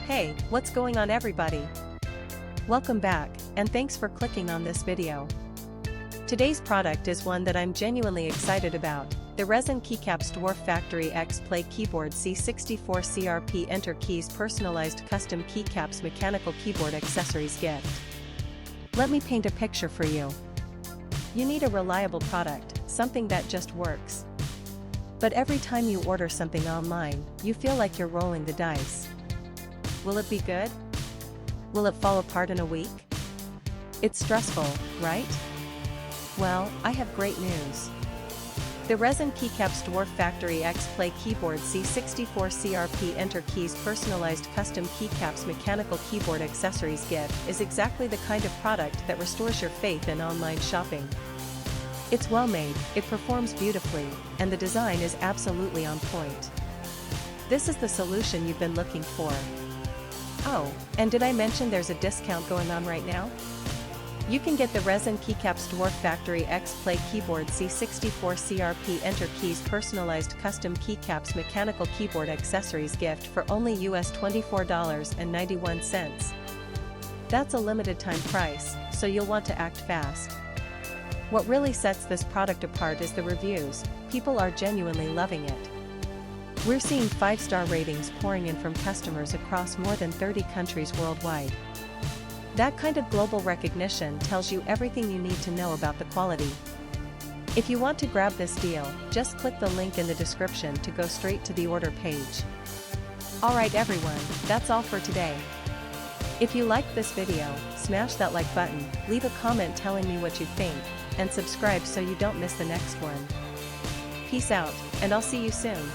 Hey, what's going on everybody? Welcome back, and thanks for clicking on this video. Today's product is one that I'm genuinely excited about, the Resin Keycaps Dwarf Factory X Play Keyboard C64 CRP Enter Keys Personalized Custom Keycaps Mechanical Keyboard Accessories Gift. Let me paint a picture for you. You need a reliable product, something that just works. But every time you order something online, you feel like you're rolling the dice. Will it be good? Will it fall apart in a week? It's stressful, right? Well, I have great news. The Resin Keycaps Dwarf Factory X Play Keyboard C64 CRP Enter Keys Personalized Custom Keycaps Mechanical Keyboard Accessories Gift is exactly the kind of product that restores your faith in online shopping. It's well made, it performs beautifully, and the design is absolutely on point. This is the solution you've been looking for. Oh, and did I mention there's a discount going on right now? You can get the Resin Keycaps Dwarf Factory X Play Keyboard C64 CRP Enter Keys Personalized Custom Keycaps Mechanical Keyboard Accessories Gift for only US $24.91. That's a limited time price, so you'll want to act fast. What really sets this product apart is the reviews. People are genuinely loving it. We're seeing 5-star ratings pouring in from customers across more than 30 countries worldwide. That kind of global recognition tells you everything you need to know about the quality. If you want to grab this deal, just click the link in the description to go straight to the order page. Alright everyone, that's all for today. If you liked this video, smash that like button, leave a comment telling me what you think, and subscribe so you don't miss the next one. Peace out, and I'll see you soon.